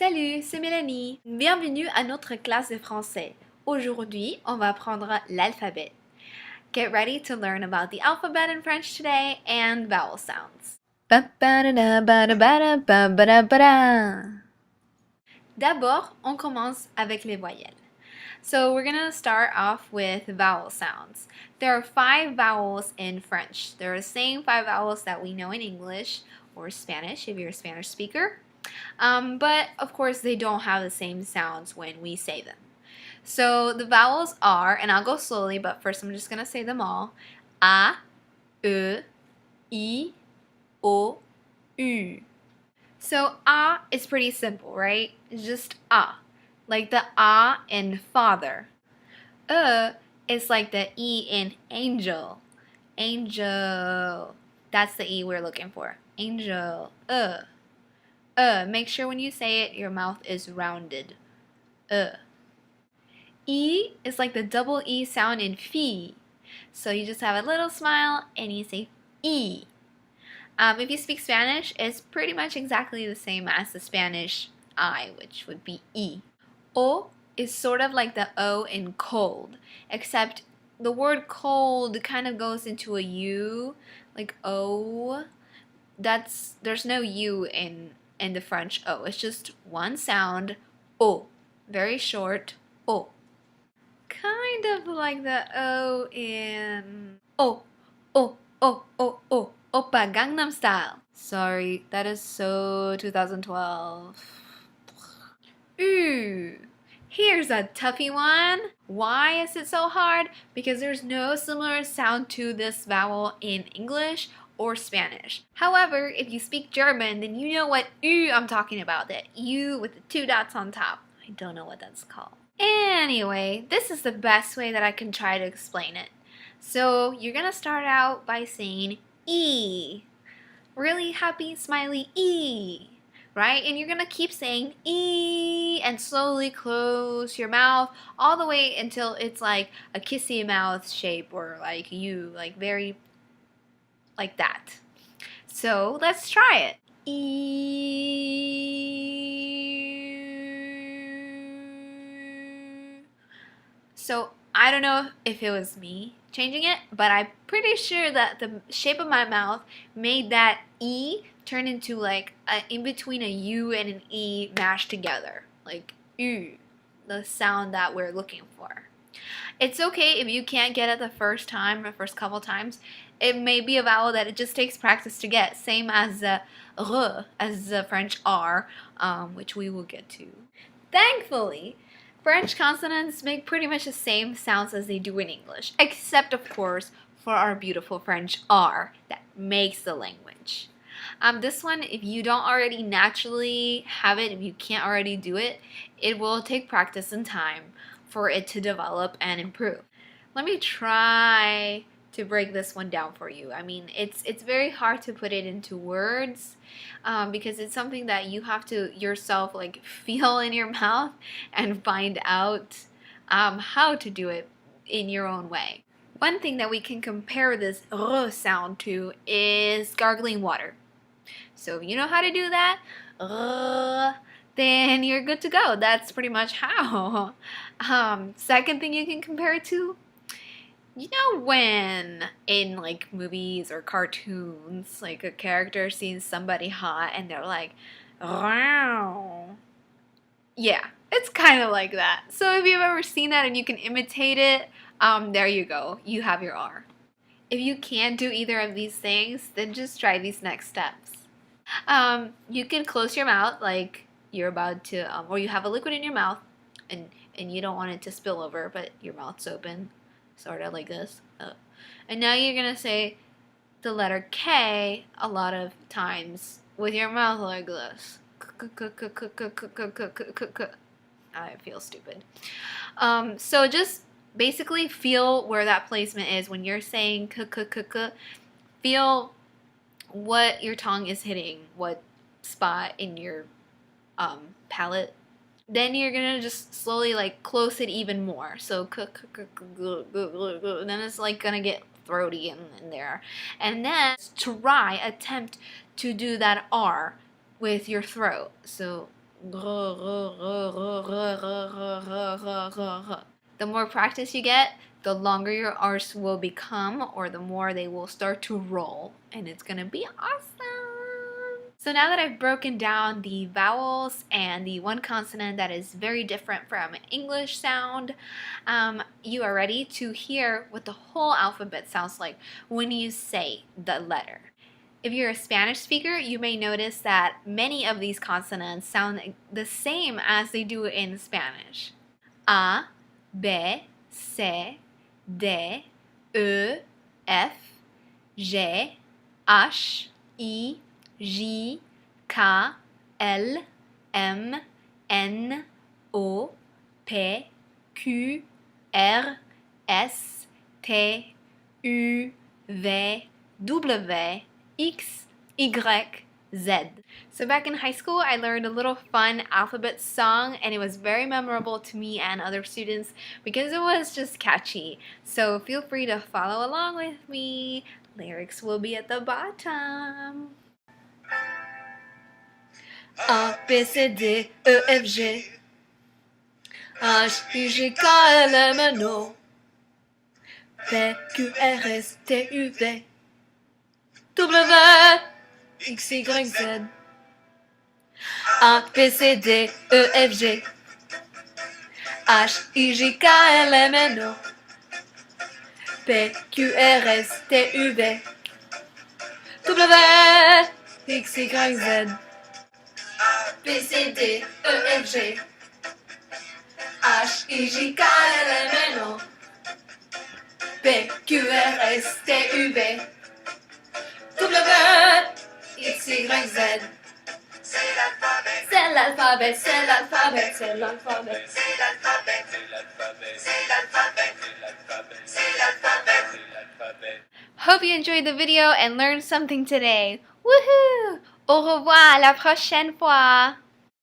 Salut, c'est Mélanie. Bienvenue à notre classe de français. Aujourd'hui, on va apprendre l'alphabet. Get ready to learn about the alphabet in French today and vowel sounds. D'abord, on commence avec les voyelles. So we're gonna start off with vowel sounds. There are 5 vowels in French. They're the same 5 vowels that we know in English or Spanish if you're a Spanish speaker. But of course they don't have the same sounds when we say them. So the vowels are, and I'll go slowly, but first I'm just gonna say them all. A, E, I, O, U. So A is pretty simple, right? It's just A, like the A in father. E is like the E in angel. Angel. That's the E we're looking for. Angel. Make sure when you say it, your mouth is rounded. E is like the double E sound in fille. So you just have a little smile and you say E. If you speak Spanish, it's pretty much exactly the same as the Spanish I, which would be E. O is sort of like the O in cold, except the word cold kind of goes into a U, like O. There's no U in the French O. It's just one sound, O. Very short, O. Kind of like the O in O, O, O, O, O. Oppa Gangnam Style. Sorry, that is so 2012. Ooh, here's a toughy one. Why is it so hard? Because there's no similar sound to this vowel in English or Spanish. However, if you speak German, then you know what U I'm talking about. That U with the 2 dots on top. I don't know what that's called. Anyway, this is the best way that I can try to explain it. So you're gonna start out by saying E. Really happy, smiley E. Right? And you're gonna keep saying E and slowly close your mouth all the way until it's like a kissy mouth shape or like U, like very like that. So let's try it. E. So I don't know if it was me changing it, but I'm pretty sure that the shape of my mouth made that E turn into like in between a U and an E mashed together, like U, the sound that we're looking for. It's okay if you can't get it the first time, the first couple times. It may be a vowel that it just takes practice to get, same as the R, as the French R, which we will get to. Thankfully, French consonants make pretty much the same sounds as they do in English, except of course for our beautiful French R that makes the language. This one, if you don't already naturally have it, if you can't already do it, it will take practice and time for it to develop and improve. Let me try to break this one down for you. I mean, it's very hard to put it into words because it's something that you have to yourself like feel in your mouth and find out how to do it in your own way. One thing that we can compare this R sound to is gargling water. So if you know how to do that, then you're good to go. That's pretty much how. Second thing you can compare it to, you know when in like movies or cartoons, like a character sees somebody hot and they're like, wow. Yeah, it's kind of like that. So if you've ever seen that and you can imitate it, there you go. You have your R. If you can't do either of these things, then just try these next steps. You can close your mouth like you're about to, or you have a liquid in your mouth and you don't want it to spill over, but your mouth's open, sort of like this. And now you're going to say the letter K a lot of times with your mouth like this. I feel stupid. So just basically feel where that placement is when you're saying feel what your tongue is hitting, what spot in your palate. Then you're gonna just slowly like close it even more. So then it's like gonna get throaty in there. And then attempt to do that R with your throat. So The more practice you get, the longer your R's will become, or the more they will start to roll, and it's gonna be awesome. So now that I've broken down the vowels and the one consonant that is very different from English sound, you are ready to hear what the whole alphabet sounds like when you say the letter. If you're a Spanish speaker, you may notice that many of these consonants sound the same as they do in Spanish. A, B, C, D, E, F, G, H, I, J, K, L, M, N, O, P, Q, R, S, T, U, V, W, X, Y, Z. So back in high school, I learned a little fun alphabet song, and it was very memorable to me and other students because it was just catchy. So feel free to follow along with me. Lyrics will be at the bottom. A, B, C, D, E, F, G, H, I, J, K, L, M, N, O, P, Q, R, S, T, U, V, W, X, Y, Z. A, B, C, D, E, F, G, H, I, J, K, L, M, N, O, P, Q, R, S, T, U, V, W, X, Y, Z. B, C, D, E, F, G, H, I, J, K, L, M, N, O, P, Q, R, S, T, U, V, W, X, Y, Z. C'est l'alphabet, c'est l'alphabet, c'est l'alphabet, c'est l'alphabet, c'est l'alphabet, c'est l'alphabet, c'est l'alphabet, c'est l'alphabet. Hope you enjoyed the video and learned something today. Woohoo! Au revoir, à la prochaine fois.